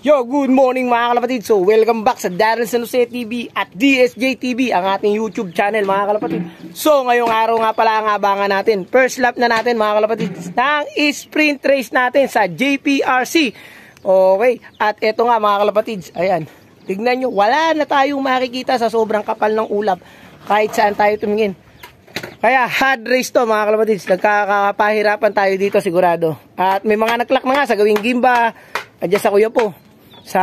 Yo, good morning mga kalapatid. So, welcome back sa Daryl San Jose TV at DSJ TV, ang ating YouTube channel mga kalapatid. So, ngayong araw nga pala ang abangan natin. First lap na natin mga kalapatid ng sprint race natin sa JPRC. Okay, at eto nga mga kalapatid, ayan. Tignan nyo, wala na tayong makikita sa sobrang kapal ng ulap kahit saan tayo tumingin. Kaya hard race to mga kalapatid. Nagkakapahirapan tayo dito sigurado. At may mga naklak na nga sa gawing gimba. Adyan sa kuya po. Sa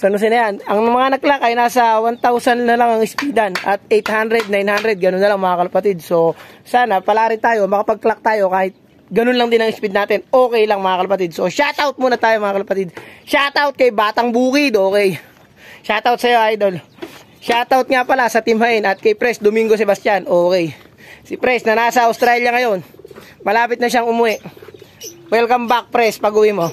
ano na yan. Ang mga naklak ay nasa 1,000 na lang ang speedan. At 800, 900, gano'n na lang mga kalapatid. So sana pala rin tayo, makapag-clock tayo kahit ganun lang din ang speed natin. Okay lang mga kalapatid. So shoutout muna tayo mga kalapatid. Shoutout kay Batang Bukid. Okay. Shoutout sa'yo idol. Shoutout nga pala sa Team Hain at kay Pres Domingo Sebastian. Okay. Si Pres na nasa Australia ngayon. Malapit na siyang umuwi. Welcome back Pres, pag-uwi mo.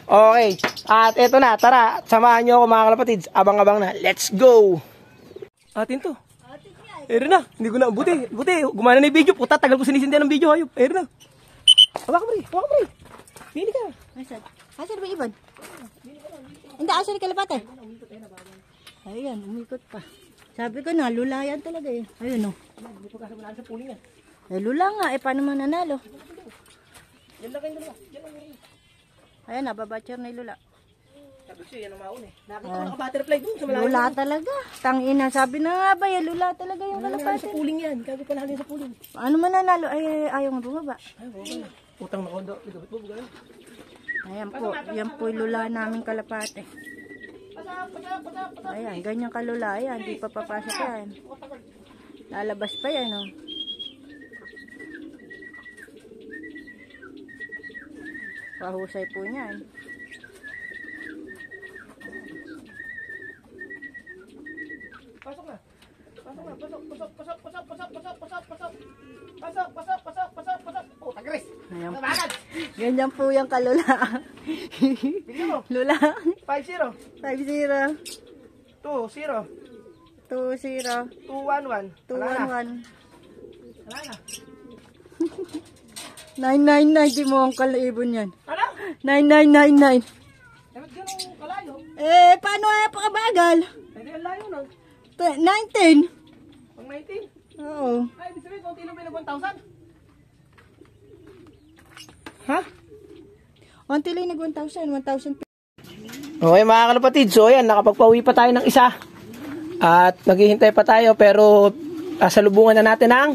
Okay. At eto na, tara, samahan nyo ako mga kalapatids. Abang-abang na. Let's go! Atin to. Ayan na. Hindi ko na. Buti. Gumana na yung video. Puta, tagal ko sinisindihan ng video. Hayop. Ayan na. Hawak mo rin. Pili ka. Asan ba Iban? Hindi, asan ni kalapate? Ayan, umikot pa. Sabi ko na, lulayan talaga eh. Ayun o. Lula nga, paano mananalo? Yan lang kayo. Ayan na, babatcher na yung lula. Sabi siya, yan ang maun eh. Nakita ko naka-butterfly dun sa malayo. Lula talaga. Tangina, sabi na nga ba yan, lula talaga yung kalapate. Sa puling yan. Kaya ko panalo sa puling. Ano mananalo? Ay, ayaw nga bumaba. Ay, bumaba na. Utang na kondo. Ligabit mo, bugaan. Ayan po, yan po yung lula namin kalapate. Ayan, ganyan kalula. Ayan, di pa papasok yan. Lalabas pa yan, oh. Pahusay po niyan. Pasok na. Pasok. Oh, tagaris. Ayan po. Ganyan po yung kalula. Lula. 5-0. 5-0. 2-0. 2-0. 2-1-1. 2-1-1. Wala na. 999, di mo ang kalaibon yan. Ano? 9999. Eh, ba't ganun kalayo? Paano nga pakabagal? Hindi, ang layo lang. 19. Pag 19? Oo. Ay, ibig sabihin, konti lang may 1,000. Ha? Unti lang nag 1,000. Okay mga kalapatid, so ayan, nakapagpauwi pa tayo ng isa. At naghihintay pa tayo, pero salubungan na natin ang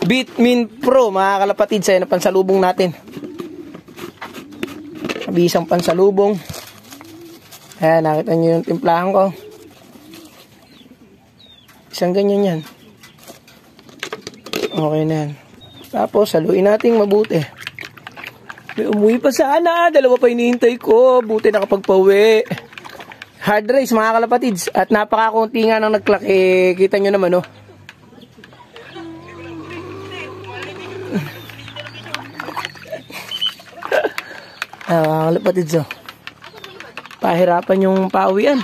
Bitmin Pro mga kalapatid sa na pansalubong natin. Isang pansalubong. Ayan, nakita nyo yung timplahan ko. Isang ganyan yan. Okay na yan. Tapos saluin natin mabuti. May umuwi pa sana. Dalawa pa hinihintay ko. Buti nakapagpauwi. Hard race mga kalapatids. At napakakunti nga nang nag-clock. Kita nyo naman, oh. Kalapatids, oh. Pahirapan yung pauwian.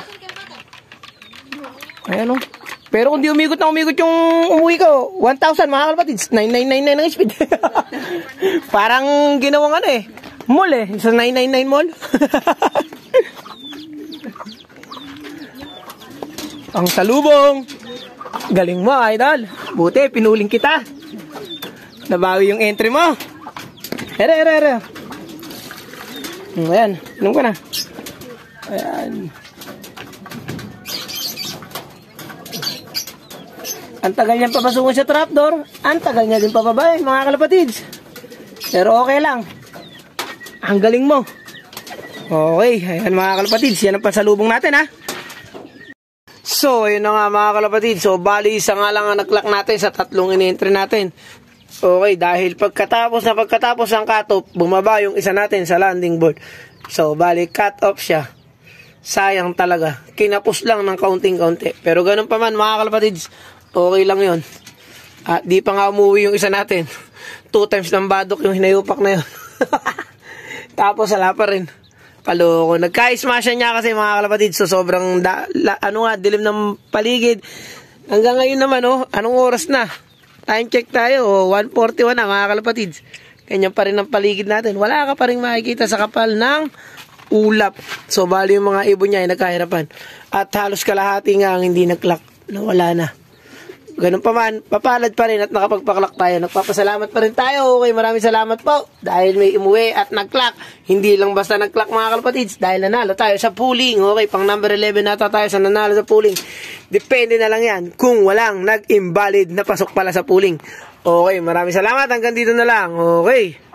Ayan, oh. Pero kung di umikot yung umuwi ko, 1,000 mga kalapatids. 9,999 ang speed. Parang ginawang ano eh. Mall eh. Sa 999 mall. Ang salubong. Galing mo, idol. Buti, pinuling kita. Nabawi yung entry mo. Ere. Ayan, inom ka na. Ayan. Ang tagal niyang papasungon sa trapdoor. Ang tagal niya din papabayin, mga kalapatids. Pero okay lang. Ang galing mo. Okay, ayan mga kalapatids. Yan ang pasalubong natin, ha. So, yun na nga mga kalapatids. So, bali isa nga lang ang nag-clock natin sa tatlong in-entry natin. Okay, dahil pagkatapos ang cut-off, bumaba yung isa natin sa landing board. So, bali cut-off siya. Sayang talaga. Kinapos lang ng kaunting-kaunti. Pero ganun pa man mga kalapatids, okay lang yun. At di pa nga umuwi yung isa natin. 2 times ng badok yung hinayupak na yun. Tapos wala pa rin. Kaloko. Nagka-smashan niya kasi mga kalapatids. So, sobrang dilim ng paligid. Hanggang ngayon naman, oh, anong oras na? Time check tayo, 1:41 na mga kalapatids. Ganyan pa rin ang paligid natin. Wala ka pa rin makikita sa kapal ng ulap. So, bali yung mga ibon niya ay nagkahirapan. At halos kalahati nga ang hindi nag-clock. Nawala na. Ganun pa man, papalad pa rin at nakapagpaklak tayo. Nagpapasalamat pa rin tayo. Okay, maraming salamat po. Dahil may umuwi at nag-clock. Hindi lang basta nag-clock mga kalapatids. Dahil nanalo tayo sa pooling. Okay, pang number 11 nata tayo sa nanalo sa pooling. Depende na lang yan kung walang nag-invalid na pasok pala sa pooling. Okay, maraming salamat. Hanggang dito na lang. Okay.